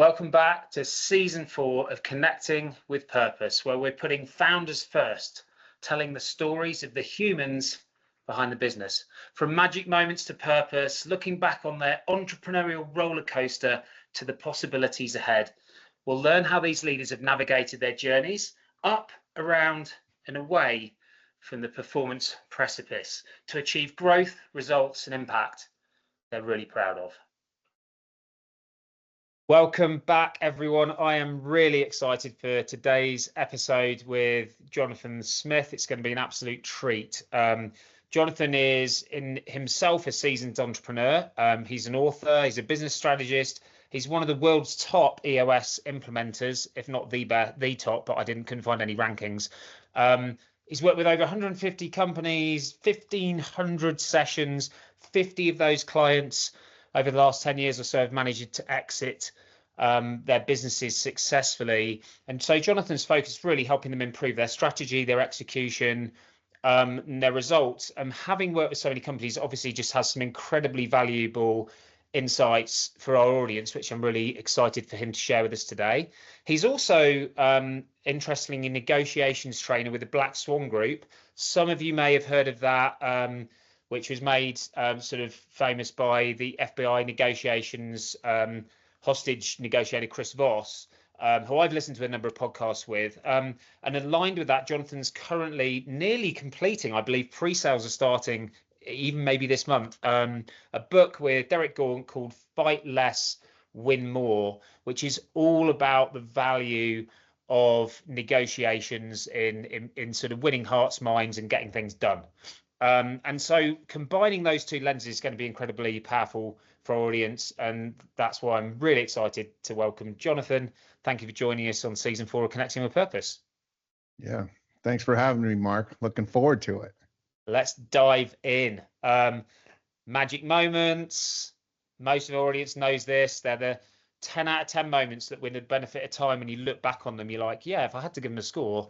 Welcome back to season 4 of Connecting with Purpose, where we're putting founders first, telling the stories of the humans behind the business. From magic moments to purpose, looking back on their entrepreneurial roller coaster to the possibilities ahead. We'll learn how these leaders have navigated their journeys up, around, and away from the performance precipice to achieve growth, results, and impact they're really proud of. Welcome back, everyone. I am really excited for today's episode with Jonathan Smith. It's going to be an absolute treat. Jonathan is himself a seasoned entrepreneur. He's an author, he's a business strategist. He's one of the world's top EOS implementers, if not the top, but I couldn't find any rankings. He's worked with over 150 companies, 1,500 sessions, 50 of those clients over the last 10 years or so have managed to exit their businesses successfully. And so Jonathan's focus is really helping them improve their strategy, their execution, and their results. Having worked with so many companies, obviously just has some incredibly valuable insights for our audience, which I'm really excited for him to share with us today. He's also interestingly a negotiations trainer with the Black Swan Group. Some of you may have heard of that, which was made sort of famous by the FBI negotiations hostage negotiator Chris Voss, who I've listened to a number of podcasts with. And aligned with that, Jonathan's currently nearly completing, I believe pre-sales are starting even maybe this month, a book with Derek Gaunt called Fight Less, Win More, which is all about the value of negotiations in sort of winning hearts, minds, and getting things done. And so combining those two lenses is going to be incredibly powerful for our audience, and that's why I'm really excited to welcome Jonathan. Thank you for joining us on season 4 of Connecting with Purpose. Yeah, thanks for having me, Mark. Looking forward to it. Let's dive in. Magic moments. Most of our audience knows this. They're the 10 out of 10 moments that with the benefit of time, when you look back on them, you're like, yeah, if I had to give them a score,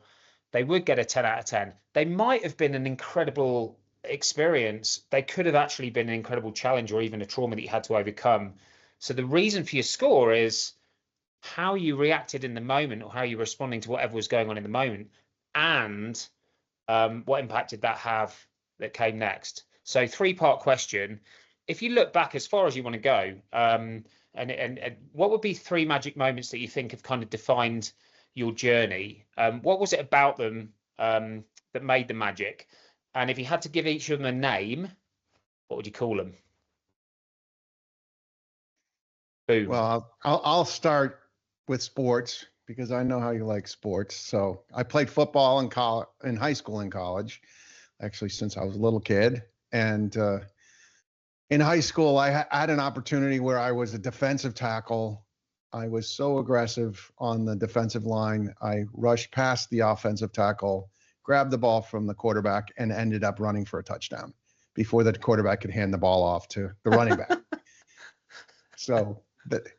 they would get a 10 out of 10. They might have been an incredible experience. They could have actually been an incredible challenge or even a trauma that you had to overcome. So the reason for your score is how you reacted in the moment, or how you're responding to whatever was going on in the moment, and what impact did that have that came next. So 3-part question. If you look back as far as you want to go, and what would be 3 magic moments that you think have kind of defined your journey? What was it about them that made the magic? And if you had to give each of them a name, what would you call them? Boom. Well, I'll start with sports because I know how you like sports. So I played football in high school and college, actually since I was a little kid. And in high school, I had an opportunity where I was a defensive tackle. I was so aggressive on the defensive line. I rushed past the offensive tackle, grabbed the ball from the quarterback, and ended up running for a touchdown before the quarterback could hand the ball off to the running back. So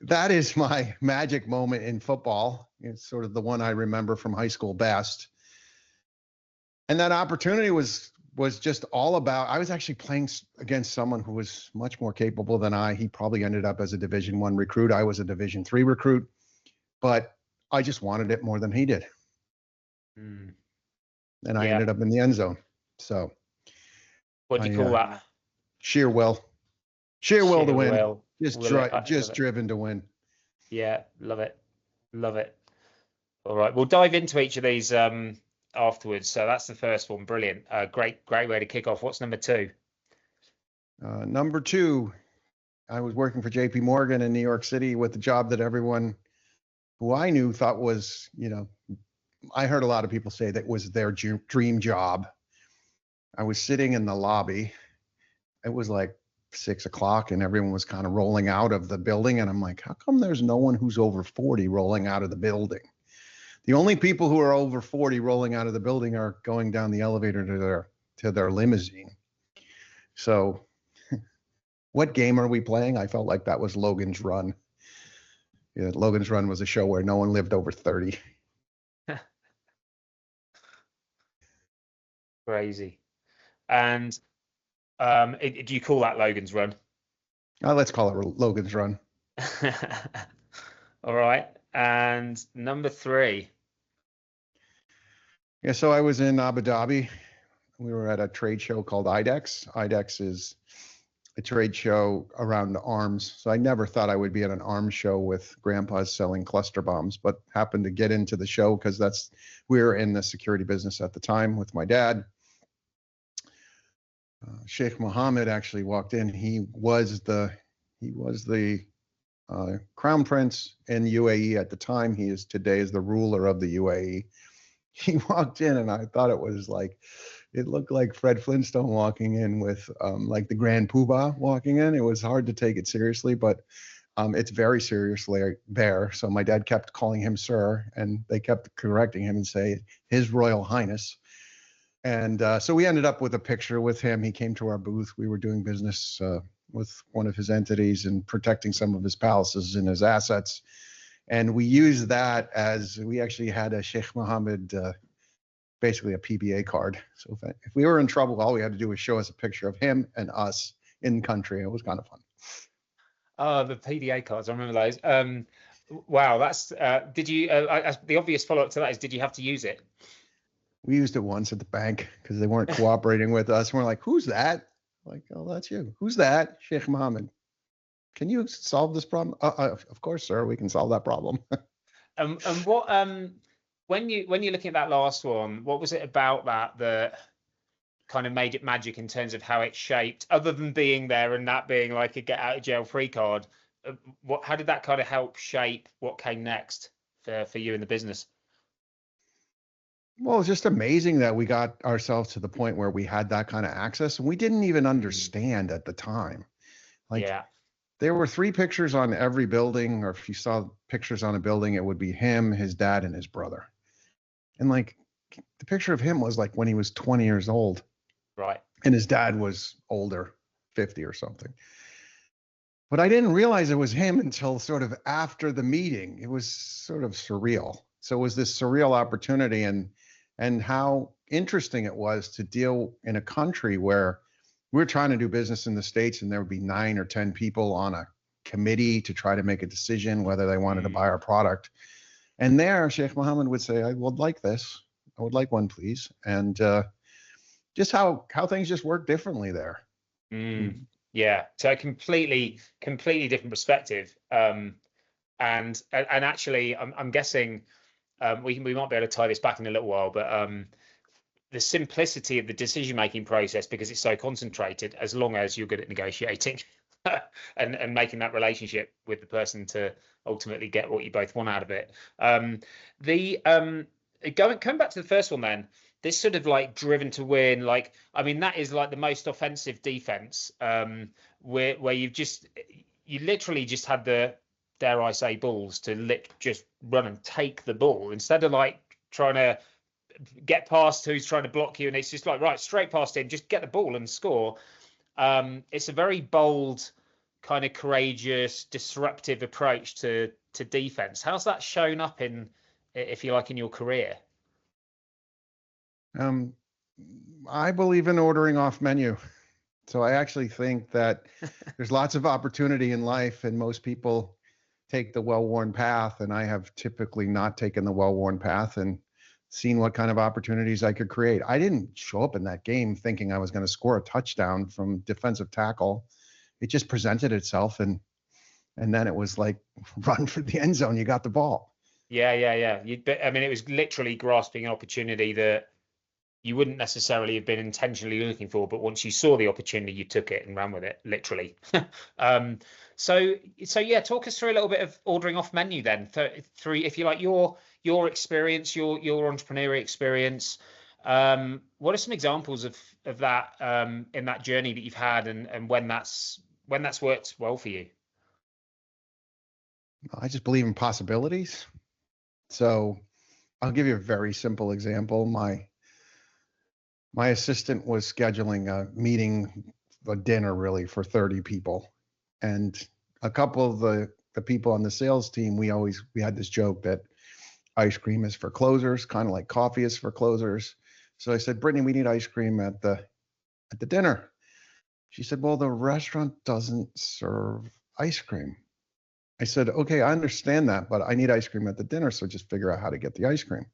that is my magic moment in football. It's sort of the one I remember from high school best. And that opportunity was just all about, I was actually playing against someone who was much more capable than I. He probably ended up as a Division I recruit. I was a Division III recruit, but I just wanted it more than he did. And I ended up in the end zone. So what do you call that? Sheer will. Sheer will to win. Will. Just driven to win. Yeah, love it. Love it. All right, we'll dive into each of these afterwards. So that's the first one. Brilliant. Great way to kick off. What's number 2? Number 2, I was working for JP Morgan in New York City with a job that everyone who I knew thought was, I heard a lot of people say that was their dream job. I was sitting in the lobby. It was like 6 o'clock and everyone was kind of rolling out of the building. And I'm like, how come there's no one who's over 40 rolling out of the building? The only people who are over 40 rolling out of the building are going down the elevator to their limousine. So what game are we playing? I felt like that was Logan's Run. Yeah, Logan's Run was a show where no one lived over 30. Crazy. And do you call that Logan's Run? Let's call it Logan's Run. All right. And number 3. Yeah, so I was in Abu Dhabi. We were at a trade show called IDEX. IDEX is a trade show around arms. So I never thought I would be at an arms show with grandpas selling cluster bombs, but happened to get into the show because we were in the security business at the time with my dad. Sheikh Mohammed actually walked in. He was the crown prince in UAE at the time. He is today is the ruler of the UAE. He walked in, and I thought it looked like Fred Flintstone walking in with like the Grand Poobah walking in. It was hard to take it seriously, but it's very seriously there. So my dad kept calling him sir, and they kept correcting him and say His Royal Highness. And so we ended up with a picture with him. He came to our booth. We were doing business with one of his entities and protecting some of his palaces and his assets. And we used that we actually had a Sheikh Mohammed, basically a PBA card. So if we were in trouble, all we had to do was show us a picture of him and us in country. It was kind of fun. Oh, the PDA cards. I remember those. Wow. That's, did you, the obvious follow-up to that is, did you have to use it? We used it once at the bank because they weren't cooperating with us. We're like, who's that? Like, oh, that's you. Who's that? Sheikh Mohammed. Can you solve this problem? Of course, sir. We can solve that problem. And what when you're looking at that last one, what was it about that kind of made it magic in terms of how it shaped, other than being there and that being like a get out of jail free card? How did that kind of help shape what came next for you in the business? Well, it's just amazing that we got ourselves to the point where we had that kind of access, and we didn't even understand at the time. Like, Yeah. There were 3 pictures on every building, or if you saw pictures on a building, it would be him, his dad, and his brother. And like the picture of him was like when he was 20 years old. Right. And his dad was older, 50 or something. But I didn't realize it was him until sort of after the meeting. It was sort of surreal. So it was this surreal opportunity, and how interesting it was to deal in a country where we're trying to do business in the States, and there would be 9 or 10 people on a committee to try to make a decision whether they wanted to buy our product. And there, Sheikh Mohammed would say, I would like this. I would like one, please. And just how things just work differently there. Yeah. So a completely different perspective. And actually, I'm guessing we might be able to tie this back in a little while, but the simplicity of the decision-making process, because it's so concentrated, as long as you're good at negotiating and making that relationship with the person to ultimately get what you both want out of it. Coming back to the first one then, this sort of like driven to win, like, I mean, that is like the most offensive defense, where you literally just had the, dare I say, balls to just run and take the ball instead of like trying to get past who's trying to block you, and it's just like, right, straight past him, just get the ball and score. It's a very bold, kind of courageous, disruptive approach to defense. How's that shown up in, if you like, in your career? I believe in ordering off menu. So I actually think that there's lots of opportunity in life, and most people take the well-worn path, and I have typically not taken the well-worn path and seen what kind of opportunities I could create. I didn't show up in that game thinking I was going to score a touchdown from defensive tackle. It just presented itself, and then it was like, run for the end zone. You got the ball. Yeah. I mean, it was literally grasping an opportunity that you wouldn't necessarily have been intentionally looking for, but once you saw the opportunity, you took it and ran with it, literally. So yeah, talk us through a little bit of ordering off menu then, through, if you like, your experience, your entrepreneurial experience. What are some examples of that in that journey that you've had, and when that's worked well for you? I just believe in possibilities. So I'll give you a very simple example. My assistant was scheduling a dinner really for 30 people. And a couple of the people on the sales team, we had this joke that ice cream is for closers, kind of like coffee is for closers. So I said, Brittany, we need ice cream at the dinner. She said, well, the restaurant doesn't serve ice cream. I said, okay, I understand that, but I need ice cream at the dinner. So just figure out how to get the ice cream.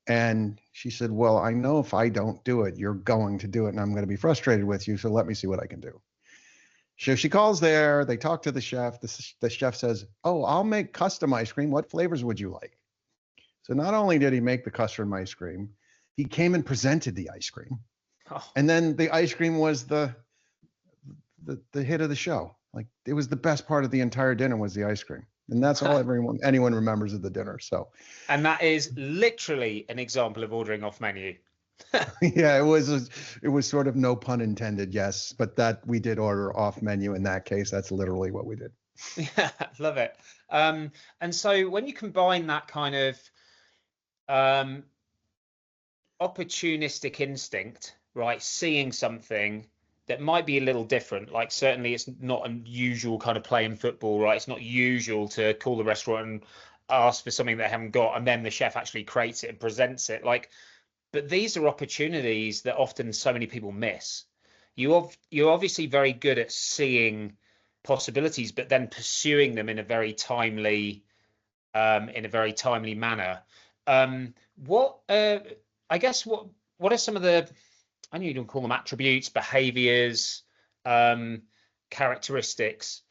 And she said, well, I know if I don't do it, you're going to do it. And I'm going to be frustrated with you. So let me see what I can do. So she calls there. They talk to the chef. The chef says, oh, I'll make custom ice cream. What flavors would you like? So not only did he make the custom ice cream, he came and presented the ice cream. Oh. And then the ice cream was the hit of the show. Like, it was the best part of the entire dinner was the ice cream. And that's all anyone remembers of the dinner. So, and that is literally an example of ordering off menu. yeah, it was sort of, no pun intended, yes, but that we did order off menu in that case. That's literally what we did. Yeah, love it. And so when you combine that kind of opportunistic instinct, right, seeing something that might be a little different, like certainly it's not unusual kind of playing football, right? It's not usual to call the restaurant and ask for something they haven't got, and then the chef actually creates it and presents it. Like, but these are opportunities that often so many people miss. You're obviously very good at seeing possibilities, but then pursuing them in a very timely manner. I guess what are some of the, I know you don't call them attributes, behaviors, characteristics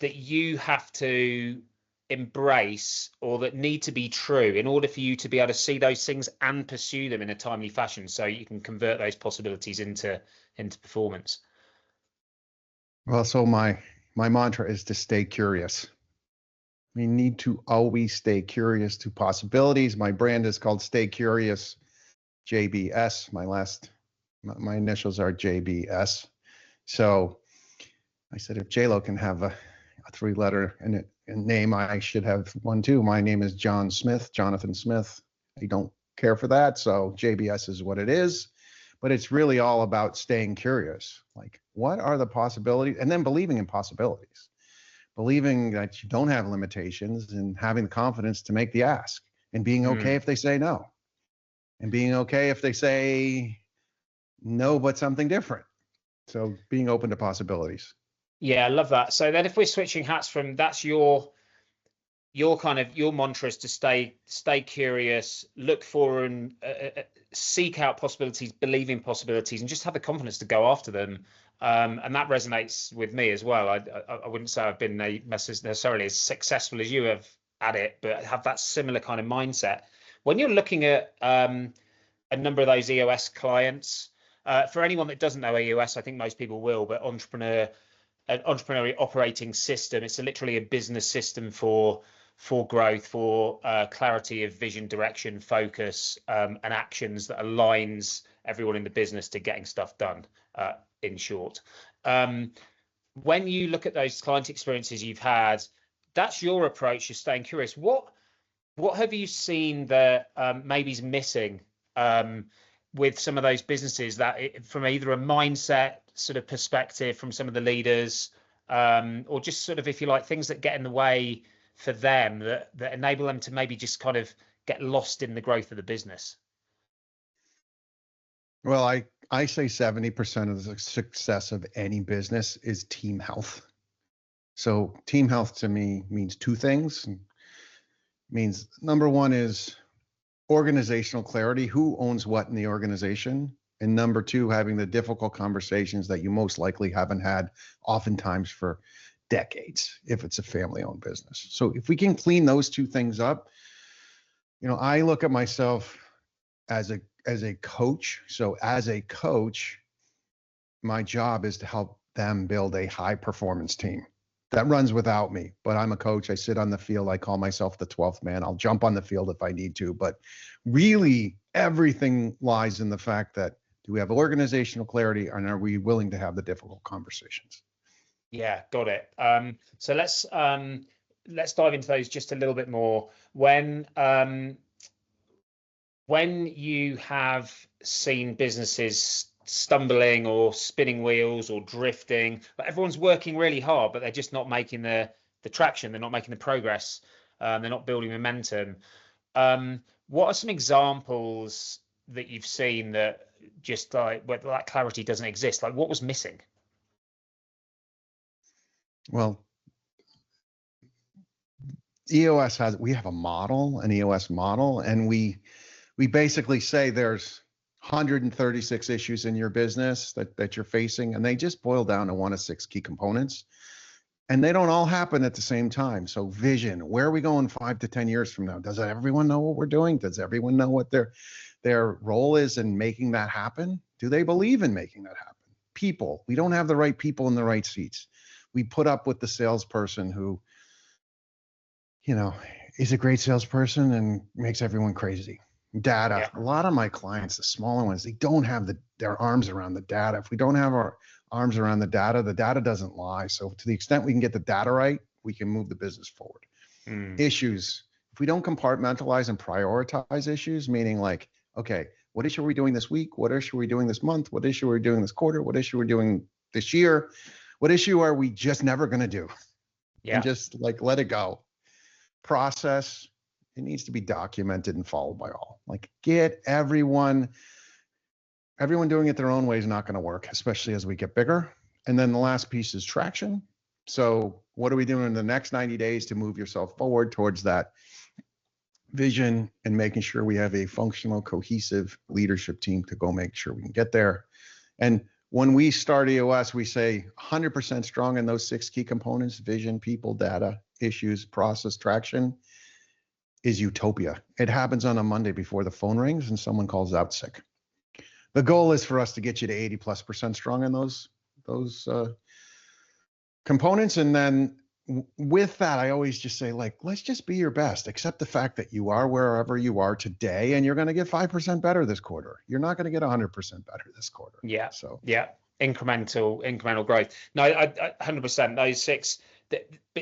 that you have to embrace or that need to be true in order for you to be able to see those things and pursue them in a timely fashion so you can convert those possibilities into performance? Well, so my mantra is to stay curious. We need to always stay curious to possibilities. My brand is called Stay Curious JBS. My initials are JBS. So I said, if JLo can have a 3-letter name, I should have one too. My name is Jonathan Smith. I don't care for that. So JBS is what it is. But it's really all about staying curious. Like, what are the possibilities? And then believing in possibilities. Believing that you don't have limitations and having the confidence to make the ask and being okay if they say no. And being okay if they say no, but something different. So being open to possibilities. Yeah, I love that. So then if we're switching hats from, that's your kind of, your mantra is to stay curious, look for and seek out possibilities, believe in possibilities, and just have the confidence to go after them. And that resonates with me as well. I wouldn't say I've been necessarily as successful as you have at it, but have that similar kind of mindset. When you're looking at a number of those EOS clients, for anyone that doesn't know EOS, I think most people will, but an entrepreneurial operating system, it's literally a business system for growth, for clarity of vision, direction, focus, and actions that aligns everyone in the business to getting stuff done, in short. When you look at those client experiences you've had, that's your approach, you're staying curious. What have you seen that maybe is missing with some of those businesses, that from either a mindset sort of perspective from some of the leaders, or just sort of, if you like, things that get in the way for them that enable them to maybe just kind of get lost in the growth of the business? Well, I say 70% of the success of any business is team health. So team health to me means two things. It means number one is organizational clarity, who owns what in the organization. And number two, having the difficult conversations that you most likely haven't had oftentimes for decades, if it's a family-owned business. So if we can clean those two things up, I look at myself as a coach. So as a coach, my job is to help them build a high performance team that runs without me. But I'm a coach. I sit on the field. I call myself the 12th man. I'll jump on the field if I need to. But really, everything lies in the fact that, do we have organizational clarity, and are we willing to have the difficult conversations? Yeah, got it. So let's dive into those just a little bit more. When you have seen businesses stumbling or spinning wheels or drifting, but everyone's working really hard, but they're just not making the traction, they're not making the progress, they're not building momentum. What are some examples that you've seen that just like where that clarity doesn't exist? Like, what was missing? Well, we have a model, an EOS model, and we basically say there's 136 issues in your business that you're facing, and they just boil down to 1 of 6 key components. And they don't all happen at the same time. So vision, where are we going 5 to 10 years from now? Does everyone know what we're doing? Does everyone know what their role is in making that happen? Do they believe in making that happen? People, we don't have the right people in the right seats. We put up with the salesperson who, is a great salesperson and makes everyone crazy. Data, a lot of my clients, the smaller ones, they don't have their arms around the data. If we don't have our arms around the data doesn't lie. So to the extent we can get the data right, we can move the business forward. Issues, if we don't compartmentalize and prioritize issues, meaning like, okay, what issue are we doing this week? What issue are we doing this month? What issue are we doing this quarter? What issue are we doing this year? What issue are we just never going to do? And just like let it go. Process, it needs to be documented and followed by all. Like get everyone doing it their own way is not going to work, especially as we get bigger. And then the last piece is traction. So what are we doing in the next 90 days to move yourself forward towards that vision and making sure we have a functional, cohesive leadership team to go make sure we can get there. And when we start EOS, we say 100% strong in those 6 key components: vision, people, data, issues, process, traction is utopia. It happens on a Monday before the phone rings and someone calls out sick. The goal is for us to get you to 80+% strong in those components. And then with that, I always just say, like, let's just be your best. Accept the fact that you are wherever you are today, and you're going to get 5% better this quarter. You're not going to get 100% better this quarter. Yeah. So incremental growth. No, I 100%. Those 6,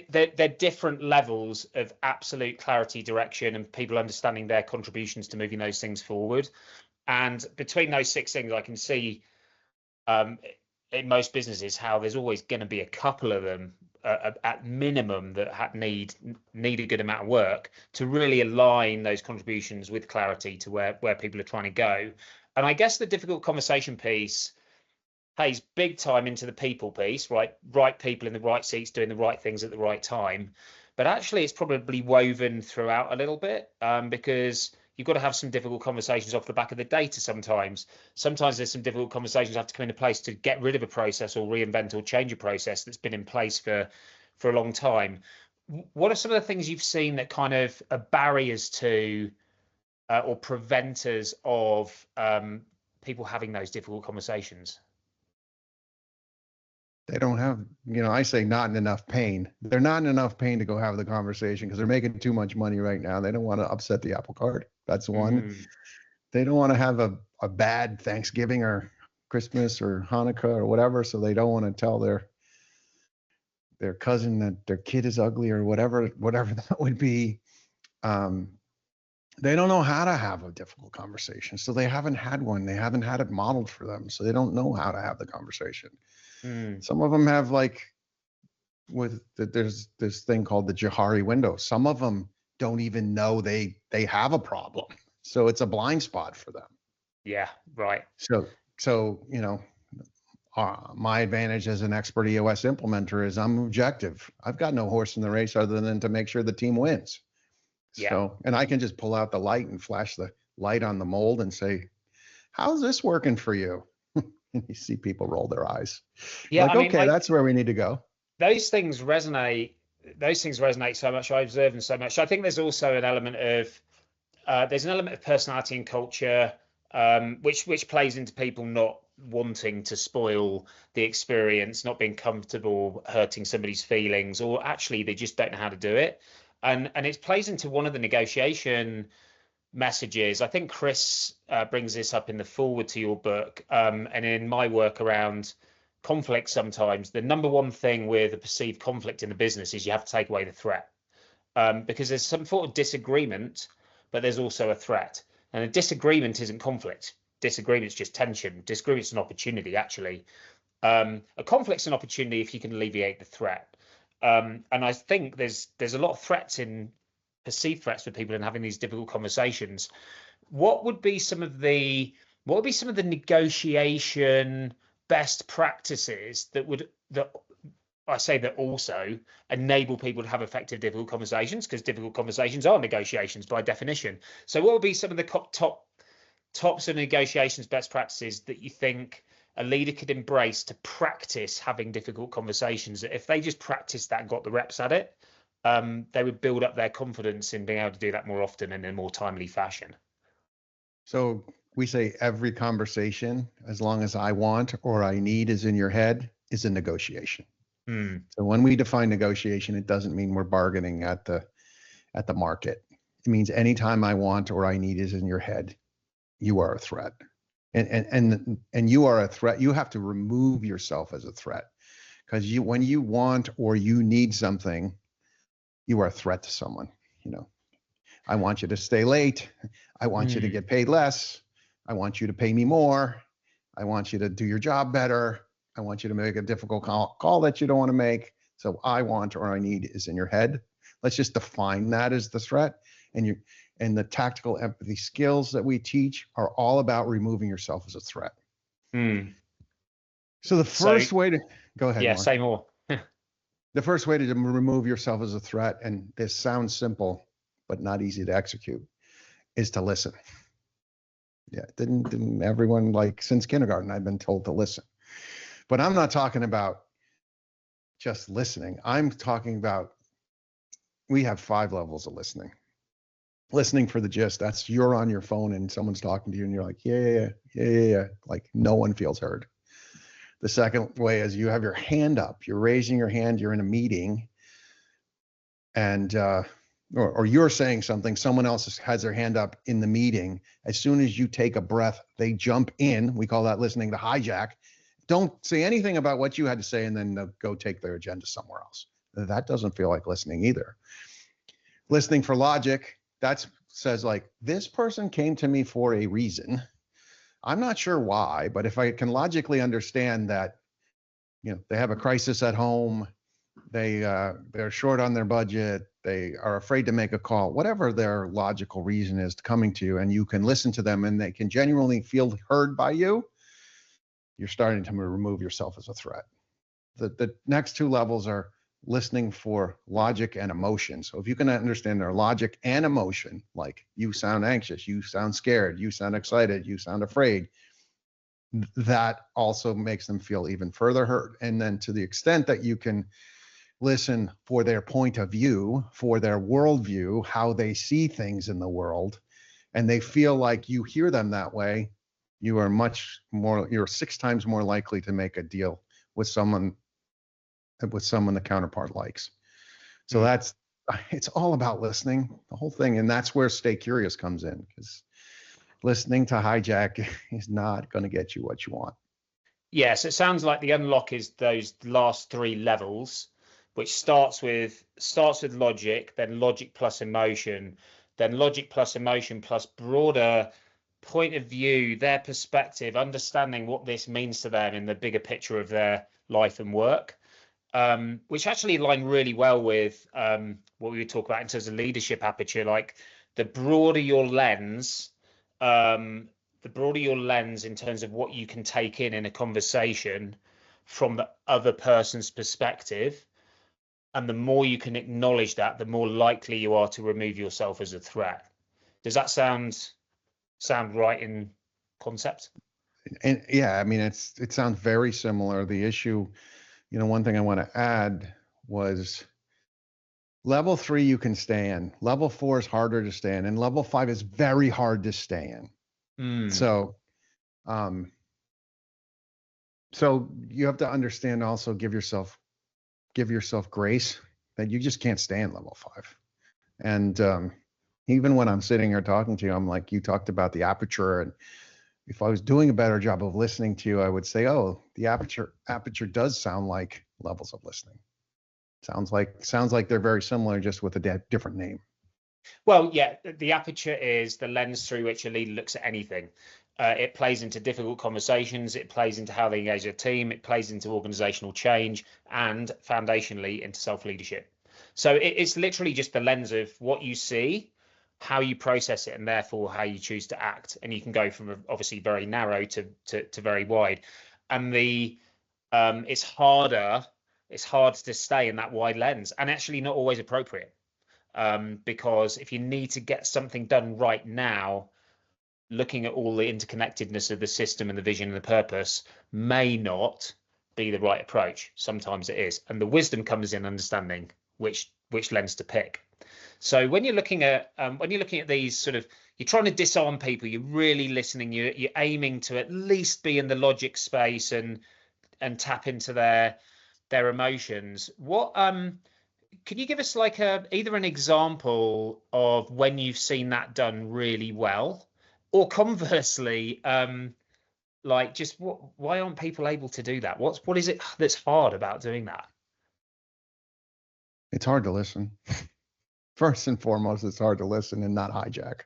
they're different levels of absolute clarity, direction, and people understanding their contributions to moving those things forward. And between those 6 things, I can see in most businesses how there's always going to be a couple of them at minimum that need a good amount of work to really align those contributions with clarity to where people are trying to go. And I guess the difficult conversation piece pays big time into the people piece, right people in the right seats doing the right things at the right time. But actually it's probably woven throughout a little bit because you've got to have some difficult conversations off the back of the data sometimes. Sometimes there's some difficult conversations that have to come into place to get rid of a process or reinvent or change a process that's been in place for a long time. What are some of the things you've seen that kind of are barriers to or preventers of people having those difficult conversations? They don't have, I say not in enough pain. They're not in enough pain to go have the conversation because they're making too much money right now. They don't want to upset the apple cart. That's one. They don't want to have a bad Thanksgiving or Christmas or Hanukkah or whatever. So they don't want to tell their cousin that their kid is ugly or whatever that would be. They don't know how to have a difficult conversation. So they haven't had one. They haven't had it modeled for them. So they don't know how to have the conversation. Some of them have there's this thing called the Johari window. Some of them don't even know they have a problem. So it's a blind spot for them. Yeah, right. So my advantage as an expert EOS implementer is I'm objective. I've got no horse in the race other than to make sure the team wins. Yeah. So, and I can just pull out the light and flash the light on the mold and say, how's this working for you? And you see people roll their eyes. Yeah, okay, that's where we need to go. Those things resonate so much. I observe them so much. So I think there's also an element of personality and culture, which plays into people not wanting to spoil the experience, not being comfortable hurting somebody's feelings, or actually they just don't know how to do it. And it plays into one of the negotiation messages. I think Chris brings this up in the forward to your book, and in my work around conflict. Sometimes the number one thing with a perceived conflict in the business is you have to take away the threat, because there's some sort of disagreement, but there's also a threat, and a disagreement isn't conflict. Disagreement's just tension. Disagreement's an opportunity, actually. A conflict's an opportunity if you can alleviate the threat. And I think there's a lot of perceived threats for people in having these difficult conversations. What would be some of the negotiation best practices that I say that also enable people to have effective difficult conversations, because difficult conversations are negotiations by definition. So what would be some of the tops of negotiations best practices that you think a leader could embrace to practice having difficult conversations? If they just practiced that and got the reps at it, they would build up their confidence in being able to do that more often and in a more timely fashion. So we say every conversation, as long as I want or I need is in your head, is a negotiation. So when we define negotiation, it doesn't mean we're bargaining at the market. It means anytime I want or I need is in your head, you are a threat. And you are a threat. You have to remove yourself as a threat, because when you want or you need something, you are a threat to someone. You know, I want you to stay late. I want you to get paid less. I want you to pay me more. I want you to do your job better. I want you to make a difficult call that you don't want to make. So I want or I need is in your head. Let's just define that as the threat. And the tactical empathy skills that we teach are all about removing yourself as a threat. So the first way to go ahead. Yeah, Mark. say more. The first way to remove yourself as a threat, and this sounds simple, but not easy to execute, is to listen. Yeah, didn't everyone, like, since kindergarten, I've been told to listen. But I'm not talking about just listening. I'm talking about, we have 5 levels of listening. Listening for the gist, that's you're on your phone and someone's talking to you and you're like, yeah. Like no one feels heard. The second way is you have your hand up, you're raising your hand, you're in a meeting, and or you're saying something, someone else has their hand up in the meeting. As soon as you take a breath, they jump in. We call that listening to hijack. Don't say anything about what you had to say and then go take their agenda somewhere else. That doesn't feel like listening either. Listening for logic, that says like, this person came to me for a reason. I'm not sure why, but if I can logically understand that, you know, they have a crisis at home, they're short on their budget, they are afraid to make a call, whatever their logical reason is to coming to you, and you can listen to them and they can genuinely feel heard by you, you're starting to remove yourself as a threat. The next 2 levels are listening for logic and emotion. So if you can understand their logic and emotion, like you sound anxious, you sound scared, you sound excited, you sound afraid, that also makes them feel even further hurt. And then to the extent that you can listen for their point of view, for their worldview, how they see things in the world, and they feel like you hear them that way, you're 6 times more likely to make a deal with someone the counterpart likes. So it's all about listening, the whole thing. And that's where stay curious comes in, because listening to hijack is not going to get you what you want. Yes, it sounds like the unlock is those last 3 levels, which starts with logic, then logic plus emotion, then logic plus emotion plus broader point of view, their perspective, understanding what this means to them in the bigger picture of their life and work, which actually align really well with what we would talk about in terms of leadership aperture. Like the broader your lens in terms of what you can take in a conversation from the other person's perspective, and the more you can acknowledge that, the more likely you are to remove yourself as a threat. Does that sound right in concept? And yeah, I mean, it sounds very similar. The issue, you know, one thing I want to add was level 3 you can stay in. Level 4 is harder to stay in, and level 5 is very hard to stay in. So you have to understand, also give yourself grace that you just can't stay in level 5. And even when I'm sitting here talking to you, I'm like, you talked about the aperture, and if I was doing a better job of listening to you, I would say, oh, the aperture does sound like levels of listening. Sounds like they're very similar, just with a different name. Well, yeah, the aperture is the lens through which a leader looks at anything. It plays into difficult conversations, it plays into how they engage a team, it plays into organizational change, and foundationally into self-leadership. So it's literally just the lens of what you see, how you process it, and therefore how you choose to act. And you can go from obviously very narrow to very wide. And it's harder it's hard to stay in that wide lens, and actually not always appropriate. Because if you need to get something done right now, looking at all the interconnectedness of the system and the vision and the purpose may not be the right approach. Sometimes it is, and the wisdom comes in understanding which lens to pick. So when you're looking at these sort of, you're trying to disarm people, you're really listening, you're aiming to at least be in the logic space and tap into their emotions. What can you give us like either an example of when you've seen that done really well, or conversely, like just why aren't people able to do that? What is it that's hard about doing that? It's hard to listen. First and foremost, it's hard to listen and not hijack.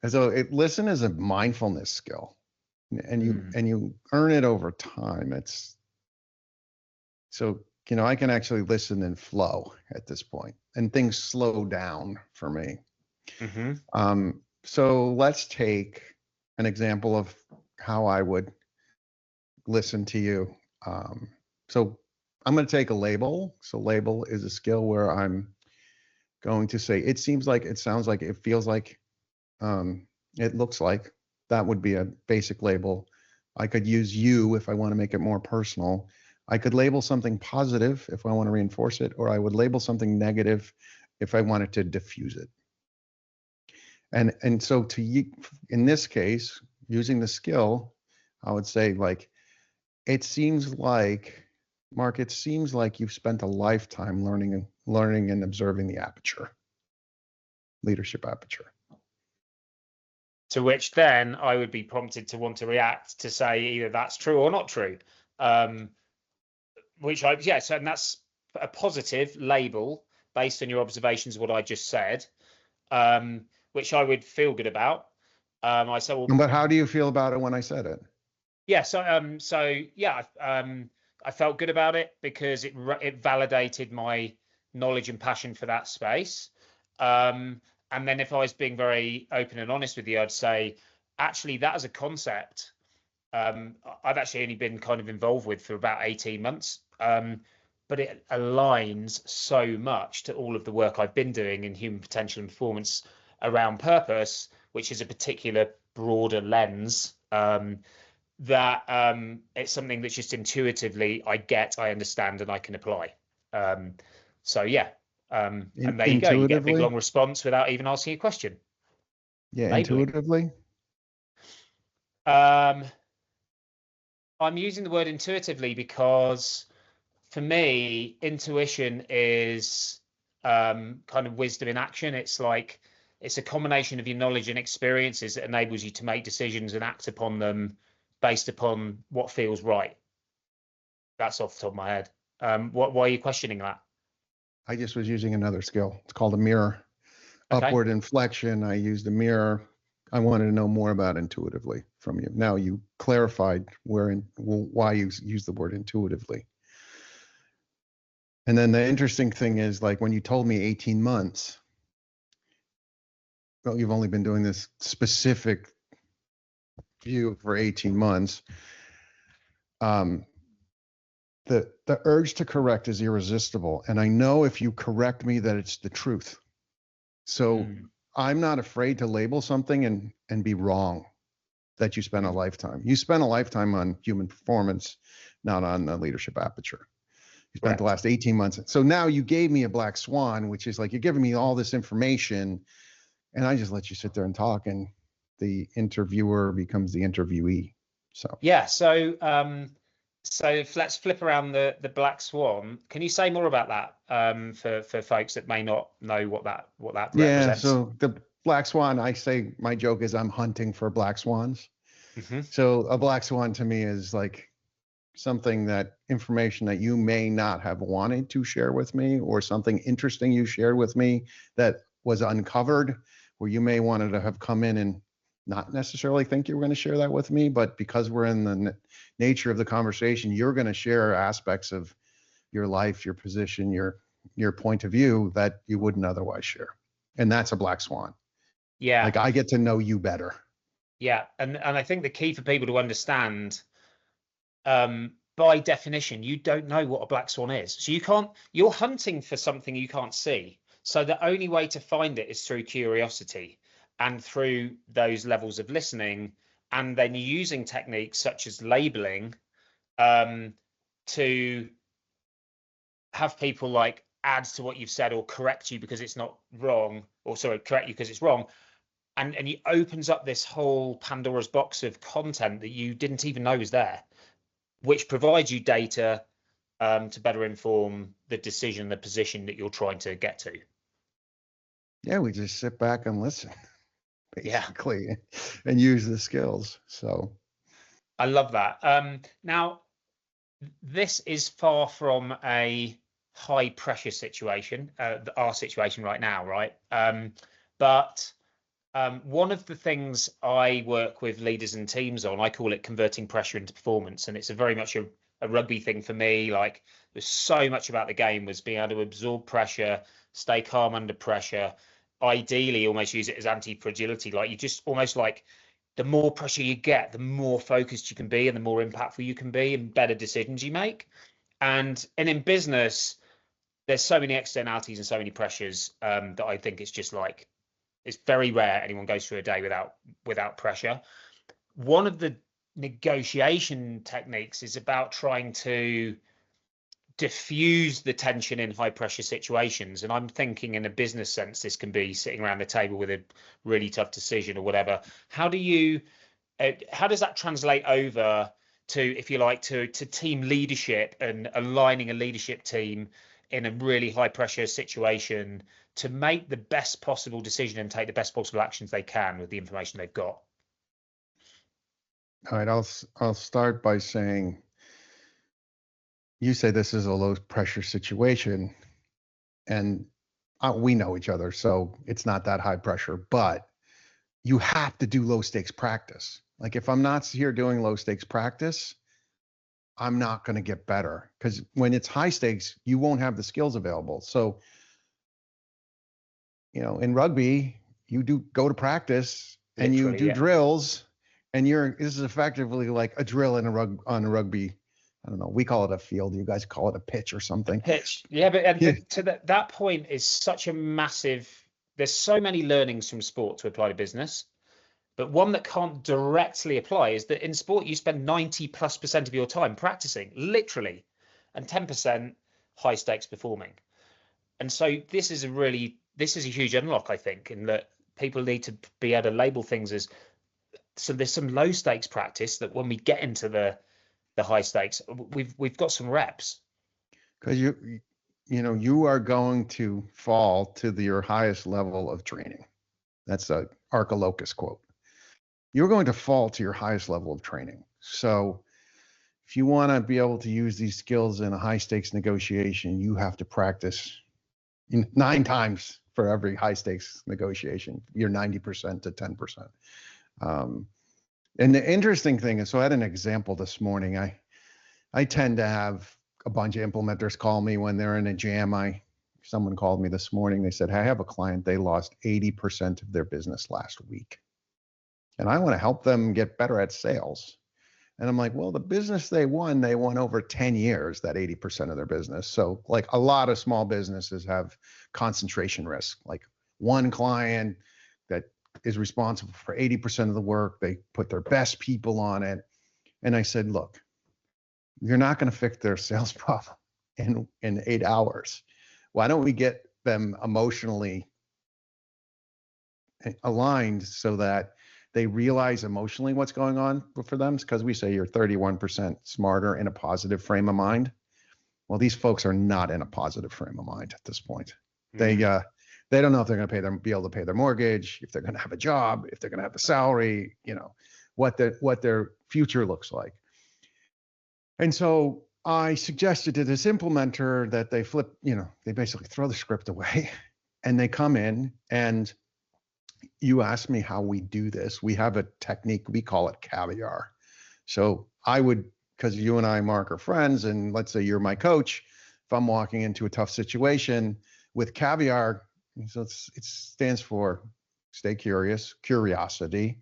And so listen is a mindfulness skill, and you earn it over time. It's so, I can actually listen and flow at this point, and things slow down for me. So let's take an example of how I would listen to you. So I'm going to take a label. So label is a skill where I'm going to say, it seems like, it sounds like, it feels like, it looks like. That would be a basic label. I could use you if I want to make it more personal. I could label something positive if I want to reinforce it, or I would label something negative if I wanted to diffuse it. And so in this case, using the skill, I would say, like, it seems like, Mark, it seems like you've spent a lifetime learning and observing the aperture, leadership aperture. To which then I would be prompted to want to react to say either that's true or not true. And that's a positive label based on your observations of what I just said, which I would feel good about. I said, well, but how do you feel about it when I said it? Yeah, I felt good about it because it validated my knowledge and passion for that space. And then if I was being very open and honest with you, I'd say, actually, that as a concept, I've actually only been kind of involved with for about 18 months. But it aligns so much to all of the work I've been doing in human potential and performance around purpose, which is a particular broader lens, that it's something that's just intuitively I understand, and I can apply. So yeah. And there you go. You get a big long response without even asking a question. Yeah, labeling. Intuitively. I'm using the word intuitively because for me, intuition is kind of wisdom in action. It's like it's a combination of your knowledge and experiences that enables you to make decisions and act upon them based upon what feels right. That's off the top of my head. Why are you questioning that? I just was using another skill. It's called a mirror. Okay. Upward inflection. I used a mirror. I wanted to know more about intuitively from you. Now you clarified why you use the word intuitively. And then the interesting thing is, like, when you told me 18 months, well, you've only been doing this specific view for 18 months. The urge to correct is irresistible. And I know if you correct me that it's the truth. So I'm not afraid to label something and be wrong, that you spent a lifetime. You spent a lifetime on human performance, not on the leadership aperture. You spent the last 18 months. So now you gave me a black swan, which is like, you're giving me all this information, and I just let you sit there and talk, and the interviewer becomes the interviewee. So yeah. So let's flip around the black swan. Can you say more about that for folks that may not know what that represents? Yeah, so the black swan, I say, my joke is I'm hunting for black swans. So a black swan to me is like something, that information that you may not have wanted to share with me, or something interesting you shared with me that was uncovered, where you may wanted to have come in and not necessarily think you were going to share that with me, but because we're in the nature of the conversation, you're going to share aspects of your life, your position, your point of view that you wouldn't otherwise share. And that's a black swan. Yeah. Like, I get to know you better. Yeah. And I think the key for people to understand, by definition, you don't know what a black swan is. So you're hunting for something you can't see. So the only way to find it is through curiosity and through those levels of listening, and then using techniques such as labeling to have people like add to what you've said or correct you because it's not wrong, or sorry, correct you because it's wrong. And it opens up this whole Pandora's box of content that you didn't even know was there, which provides you data to better inform the decision, the position that you're trying to get to. Yeah, we just sit back and listen, Yeah, basically, and use the skills. So I love that. Now, this is far from a high pressure situation, our situation right now, right? But one of the things I work with leaders and teams on, I call it converting pressure into performance. And it's a very much a rugby thing for me. Like, there's so much about the game was being able to absorb pressure, stay calm under pressure, ideally almost use it as anti-fragility. Like, you just almost like, the more pressure you get, the more focused you can be and the more impactful you can be and better decisions you make. And in business, there's so many externalities and so many pressures that I think it's just like, it's very rare anyone goes through a day without pressure. One of the negotiation techniques is about trying to diffuse the tension in high pressure situations. And I'm thinking in a business sense, this can be sitting around the table with a really tough decision or whatever. How does that translate over to, if you like, to team leadership and aligning a leadership team in a really high pressure situation to make the best possible decision and take the best possible actions they can with the information they've got? all right, I'll start by saying, you say this is a low pressure situation, and we know each other, so it's not that high pressure, but you have to do low stakes practice. Like, if I'm not here doing low stakes practice, I'm not going to get better, because when it's high stakes, you won't have the skills available. So, in rugby, you do go to practice and you do drills, and this is effectively like a drill on a rugby. I don't know. We call it a field. You guys call it a pitch or something. Pitch. Yeah, but to that point is such a massive, there's so many learnings from sport to apply to business, but one that can't directly apply is that in sport, you spend 90+% of your time practicing, literally, and 10% high stakes performing. And so this is a huge unlock, I think, in that people need to be able to label things as, so there's some low stakes practice that when we get into the high stakes, we've got some reps. Because you are going to fall to your highest level of training. That's a Archilochus quote. You're going to fall to your highest level of training. So if you want to be able to use these skills in a high stakes negotiation, you have to practice 9 times for every high stakes negotiation. You're 90% to 10%. And the interesting thing is, so I had an example this morning. I tend to have a bunch of implementers call me when they're in a jam. Someone called me this morning. They said, hey, I have a client. They lost 80% of their business last week, and I want to help them get better at sales. And I'm like, well, the business they won over 10 years, that 80% of their business. So like a lot of small businesses have concentration risk, like one client that is responsible for 80% of the work. They put their best people on it. And I said, look, you're not going to fix their sales problem in 8 hours. Why don't we get them emotionally aligned so that they realize emotionally what's going on for them? Because we say you're 31% smarter in a positive frame of mind. Well, these folks are not in a positive frame of mind at this point. Mm-hmm. They don't know if they're going to be able to pay their mortgage, if they're going to have a job, if they're going to have a salary, what their future looks like. And so I suggested to this implementer that they they basically throw the script away and they come in, and you asked me how we do this. We have a technique, we call it caviar. So because you and I, Mark, are friends, and let's say you're my coach, if I'm walking into a tough situation with caviar, so it stands for stay curious, curiosity,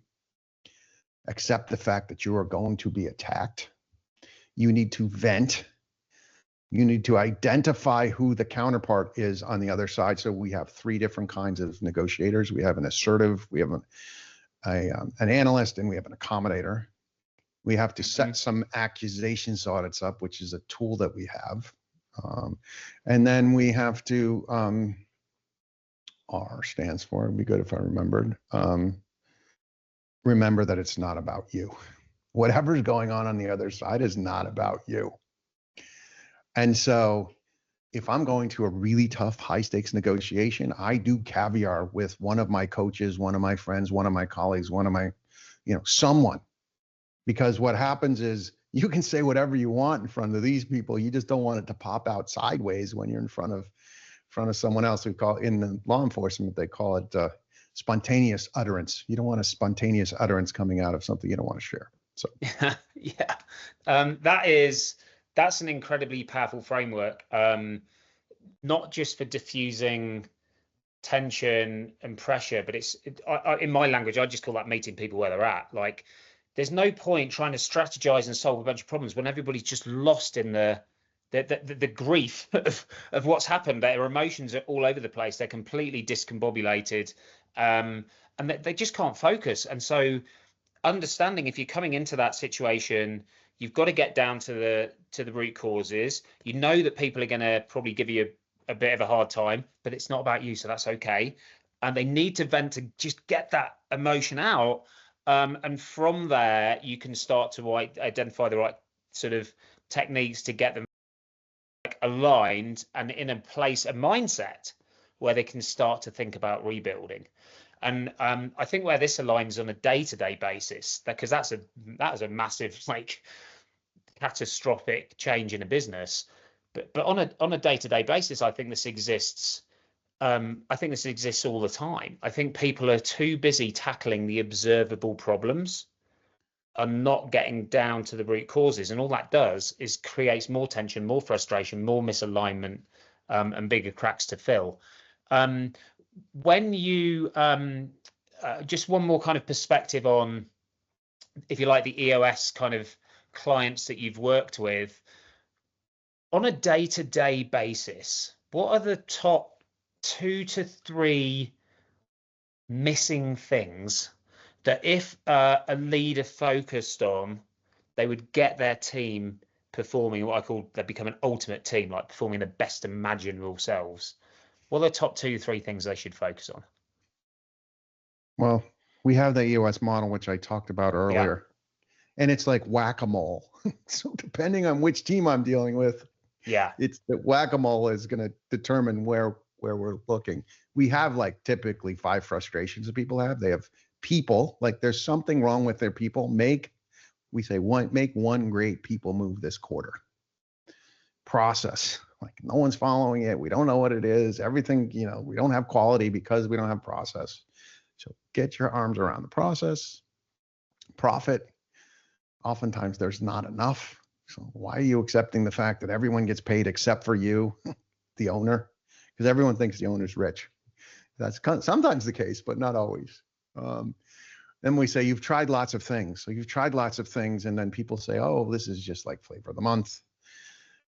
accept the fact that you are going to be attacked. You need to vent. You need to identify who the counterpart is on the other side. So we have three different kinds of negotiators. We have an assertive, we have an analyst, and we have an accommodator. We have to set some accusations audits up, which is a tool that we have. And then we have to, R stands for, it'd be good if I remembered, remember that it's not about you. Whatever's going on the other side is not about you. And so if I'm going to a really tough, high stakes negotiation, I do caviar with one of my coaches, one of my friends, one of my colleagues, one of my, someone, because what happens is you can say whatever you want in front of these people. You just don't want it to pop out sideways when you're in front of someone else. We call in the law enforcement, they call it spontaneous utterance. You don't want a spontaneous utterance coming out of something you don't want to share. So that's an incredibly powerful framework, not just for diffusing tension and pressure, but in my language, I just call that meeting people where they're at. Like, there's no point trying to strategize and solve a bunch of problems when everybody's just lost in the grief of what's happened. Their emotions are all over the place. They're completely discombobulated, and they just can't focus. And so understanding, if you're coming into that situation, you've got to get down to the root causes. You know that people are going to probably give you a bit of a hard time, but it's not about you, so that's okay. And they need to vent to just get that emotion out. And from there, you can start to identify the right sort of techniques to get them aligned and in a mindset where they can start to think about rebuilding. And I think where this aligns on a day-to-day basis, because that is a massive, like, catastrophic change in a business. But on a day-to-day basis, I think this exists. I think this exists all the time. I think people are too busy tackling the observable problems and not getting down to the root causes. And all that does is creates more tension, more frustration, more misalignment, and bigger cracks to fill. When you just one more kind of perspective on, if you like, the EOS kind of clients that you've worked with on a day-to-day basis, what are the top 2 to 3 missing things that if a leader focused on, they would get their team performing what I call, they become an ultimate team, like performing the best imaginable selves? What are the top 2 to 3 things they should focus on? Well, we have the EOS model, which I talked about earlier, and it's like whack-a-mole. So depending on which team I'm dealing with, it's the whack-a-mole is going to determine where we're looking. We have like typically 5 frustrations that people have. They have people, like there's something wrong with their people. Make one great people move this quarter. Process. Like, no one's following it. We don't know what it is. Everything, we don't have quality because we don't have process. So get your arms around the process. Profit. Oftentimes there's not enough. So why are you accepting the fact that everyone gets paid except for you, the owner? Because everyone thinks the owner's rich. That's sometimes the case, but not always. Then we say, you've tried lots of things. So you've tried lots of things, and then people say, oh, this is just like flavor of the month.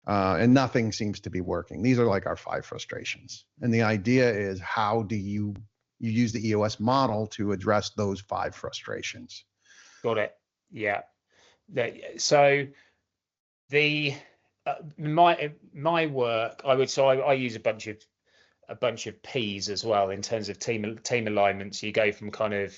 And nothing seems to be working. These are like our 5 frustrations. And the idea is, how do you use the EOS model to address those 5 frustrations? Got it. Yeah. So my work, I use a bunch of P's as well in terms of team alignment. So you go from kind of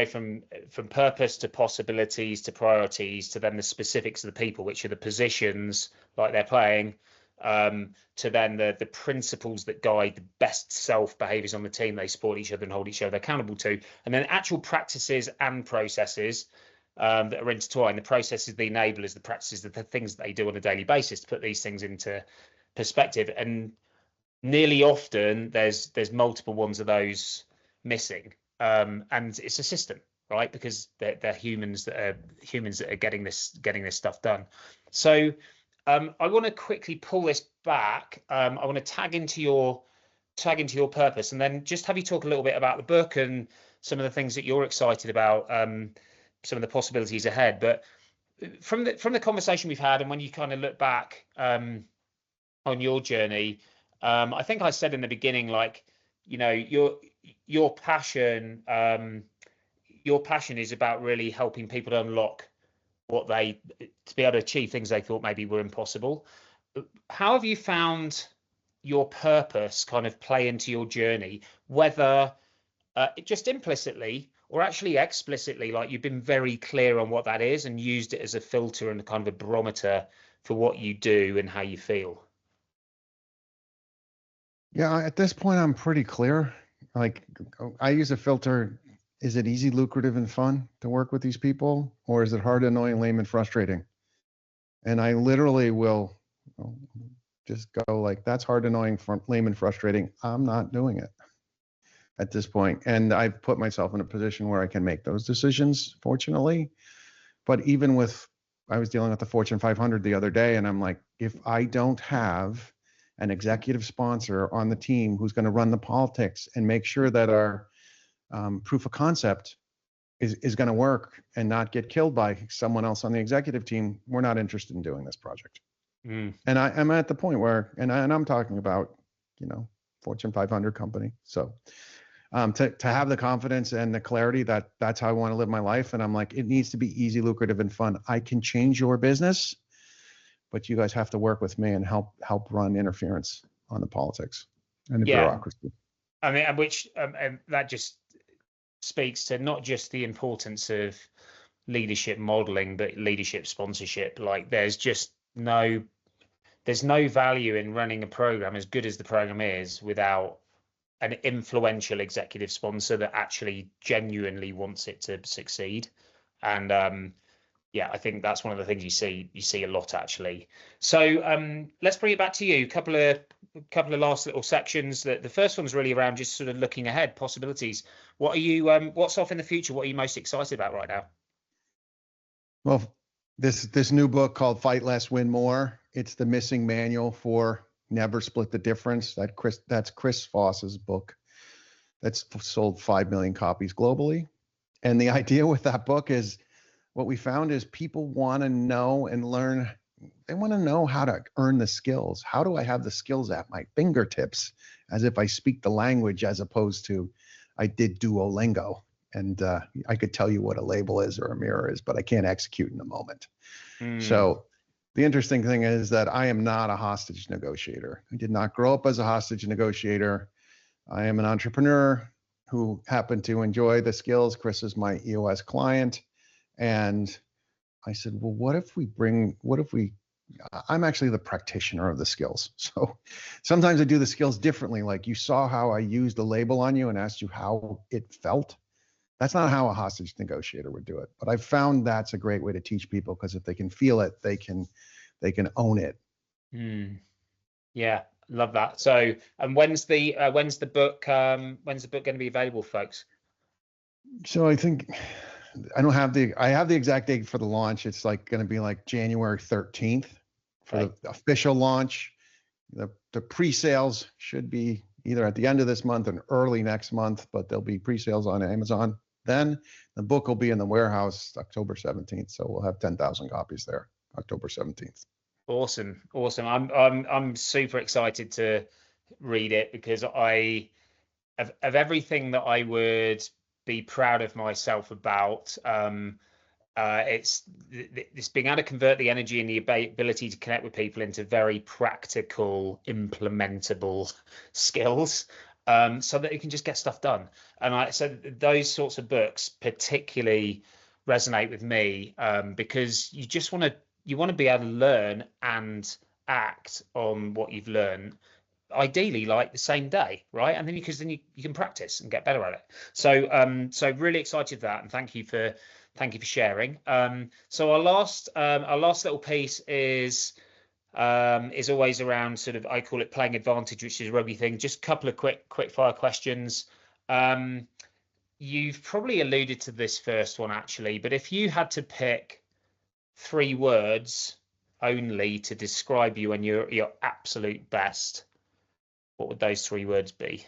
from purpose to possibilities to priorities to then the specifics of the people, which are the positions like they're playing, to then the principles that guide the best self behaviors on the team. They support each other and hold each other accountable to, and then actual practices and processes that are intertwined. The processes, the enablers, the practices, the things that they do on a daily basis to put these things into perspective. And nearly often there's multiple ones of those missing. And it's a system, right? Because they're humans that are getting this stuff done. So I want to quickly pull this back. I want to tag into your purpose, and then just have you talk a little bit about the book and some of the things that you're excited about, some of the possibilities ahead. But from the conversation we've had, and when you kind of look back on your journey, I think I said in the beginning, like, you know, your passion is about really helping people to unlock to be able to achieve things they thought maybe were impossible. How have you found your purpose kind of play into your journey, whether just implicitly or actually explicitly, like you've been very clear on what that is and used it as a filter and a kind of a barometer for what you do and how you feel? Yeah, at this point, I'm pretty clear. Like, I use a filter. Is it easy, lucrative, and fun to work with these people? Or is it hard, annoying, lame, and frustrating? And I literally will just go like, that's hard, annoying, lame, and frustrating. I'm not doing it at this point. And I've put myself in a position where I can make those decisions, fortunately. But even with, I was dealing with the Fortune 500 the other day, and I'm like, if I don't have an executive sponsor on the team who's going to run the politics and make sure that our proof of concept is going to work and not get killed by someone else on the executive team, we're not interested in doing this project. And I'm at the point where, and I'm talking about, you know, Fortune 500 company. So to have the confidence and the clarity that that's how I want to live my life. And I'm like, it needs to be easy, lucrative, and fun. I can change your business, but you guys have to work with me and help run interference on the politics and the bureaucracy. I mean, which that just speaks to not just the importance of leadership modeling, but leadership sponsorship. Like there's no value in running a program as good as the program is without an influential executive sponsor that actually genuinely wants it to succeed. And yeah, I think that's one of the things you see a lot, actually. So let's bring it back to you. Couple of last little sections. The first one's really around just sort of looking ahead, possibilities. What are you what's off in the future? What are you most excited about right now? Well, this new book called Fight Less, Win More. It's the missing manual for Never Split the Difference. That's Chris Voss's book. That's sold 5 million copies globally. And the idea with that book is, what we found is people want to know and learn. They want to know how to earn the skills. How do I have the skills at my fingertips, as if I speak the language, as opposed to I did Duolingo and I could tell you what a label is or a mirror is, but I can't execute in the moment. So the interesting thing is that I am not a hostage negotiator. I did not grow up as a hostage negotiator. I am an entrepreneur who happened to enjoy the skills. Chris is my EOS client. And I said, well, I'm actually the practitioner of the skills. So sometimes I do the skills differently. Like you saw how I used the label on you and asked you how it felt. That's not how a hostage negotiator would do it. But I've found that's a great way to teach people, because if they can feel it, they can own it. Yeah, love that. So, and when's the book going to be available, folks? So I think I have the exact date for the launch. It's like going to be like January 13th for the official launch. The pre-sales should be either at the end of this month and early next month, but there'll be pre-sales on Amazon. Then the book will be in the warehouse October 17th. So we'll have 10,000 copies there October 17th. Awesome. I'm super excited to read it, because of everything that I would be proud of myself about, it's being able to convert the energy and the ability to connect with people into very practical, implementable skills, so that you can just get stuff done. And so those sorts of books particularly resonate with me, because you want to be able to learn and act on what you've learned, ideally like the same day, right? And then you can practice and get better at it. So really excited for that, and thank you for sharing. So our last little piece is always around sort of, I call it playing advantage, which is a rugby thing. Just a couple of quick fire questions. You've probably alluded to this first one, actually, but if you had to pick 3 words only to describe you and your absolute best, what would those 3 words be?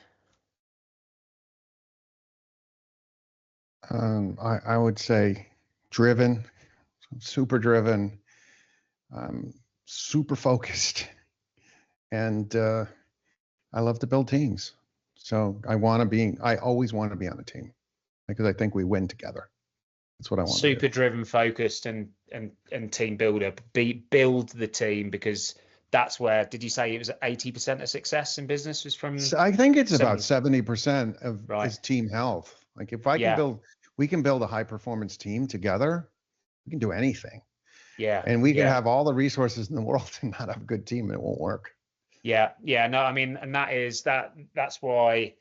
I would say driven. super driven, super focused, and I love to build teams. So I always want to be on a team because I think we win together. That's what I want. Super driven, focused, and team builder. Build the team, because that's where, did you say it was 80% of success in business was from? So I think it's about 70% of is team health. Like if I can we can build a high performance team together. We can do anything. Yeah. And we can have all the resources in the world and not have a good team, and it won't work. Yeah. No, I mean, and that's why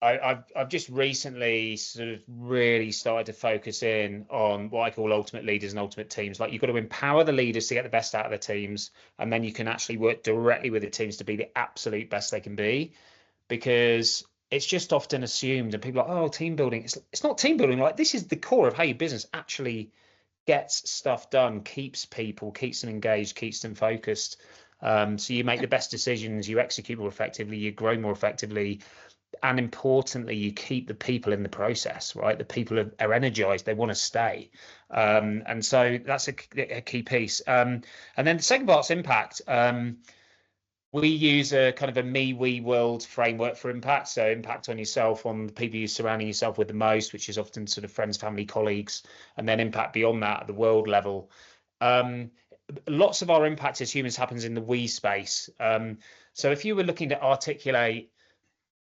I've just recently sort of really started to focus in on what I call ultimate leaders and ultimate teams. Like, you've got to empower the leaders to get the best out of the teams, and then you can actually work directly with the teams to be the absolute best they can be, because it's just often assumed, and people are like, oh, team building. It's not team building. Like, this is the core of how your business actually gets stuff done, keeps people, keeps them engaged, keeps them focused. So you make the best decisions, you execute more effectively, you grow more effectively, and importantly, you keep the people in the process, right? The people are energized, they want to stay. And so that's a key piece. And then the second part's impact. We use a kind of a me, we, world framework for impact. So impact on yourself, on the people you're surrounding yourself with the most, which is often sort of friends, family, colleagues, and then impact beyond that at the world level. Lots of our impact as humans happens in the we space. So if you were looking to articulate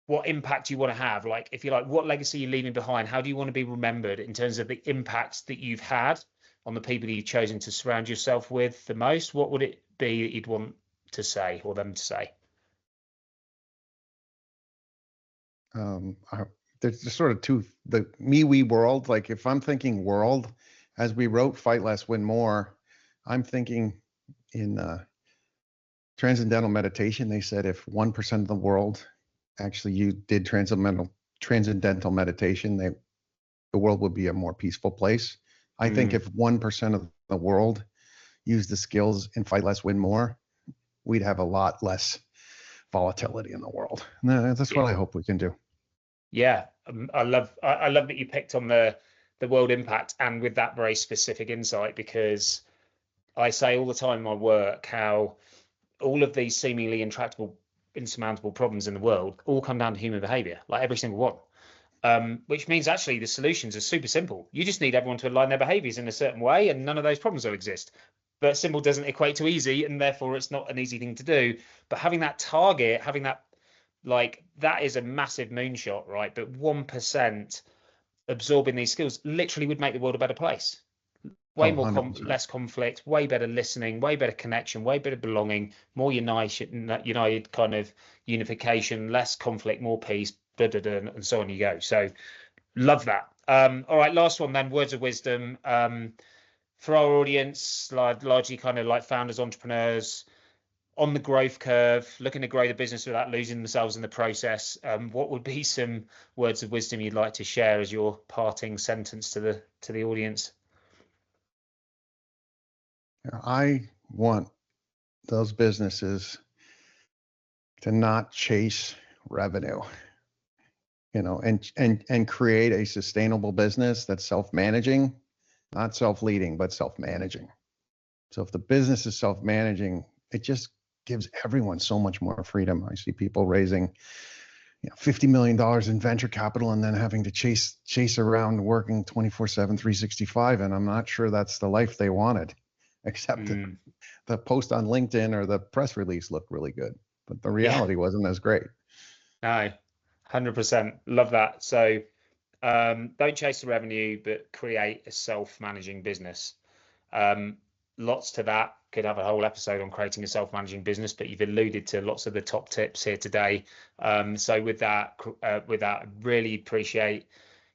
what impact you want to have, like, if you like, what legacy you're leaving behind, how do you want to be remembered in terms of the impact that you've had on the people you've chosen to surround yourself with the most, what would it be that you'd want to say, or them to say? There's just sort of the me, we world. Like, if I'm thinking world, as we wrote Fight Less, Win More, I'm thinking in transcendental meditation. They said if 1% of the world actually you did transcendental meditation, the world would be a more peaceful place. I think if 1% of the world used the skills in Fight Less, Win More, we'd have a lot less volatility in the world. And that's what I hope we can do. Yeah, I love that you picked on the world impact, and with that very specific insight, because I say all the time in my work how all of these seemingly intractable, insurmountable problems in the world all come down to human behavior, like every single one. Which means actually the solutions are super simple. You just need everyone to align their behaviors in a certain way, and none of those problems will exist. But simple doesn't equate to easy, and therefore it's not an easy thing to do. But having that target, having that, like, that is a massive moonshot, right? But 1% absorbing these skills literally would make the world a better place. Way more less conflict, way better listening, way better connection, way better belonging, more united kind of unification, less conflict, more peace, and so on you go. So love that. All right, last one then, words of wisdom. For our audience, largely kind of like founders, entrepreneurs on the growth curve, looking to grow the business without losing themselves in the process, what would be some words of wisdom you'd like to share as your parting sentence to the audience? I want those businesses to not chase revenue, and create a sustainable business that's self-managing, not self-leading, but self-managing. So if the business is self-managing, it just gives everyone so much more freedom. I see people raising $50 million in venture capital and then having to chase around working 24/7, 365. And I'm not sure that's the life they wanted, except the post on LinkedIn or the press release looked really good, but the reality wasn't as great. No, 100%. Love that. So don't chase the revenue, but create a self-managing business. Lots to that. Could have a whole episode on creating a self-managing business, but you've alluded to lots of the top tips here today. So with that, really appreciate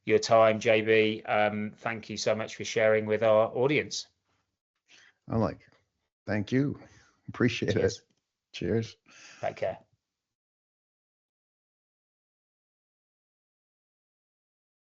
your time, JB. Thank you so much for sharing with our audience. Thank you. Appreciate it. Cheers. Take care.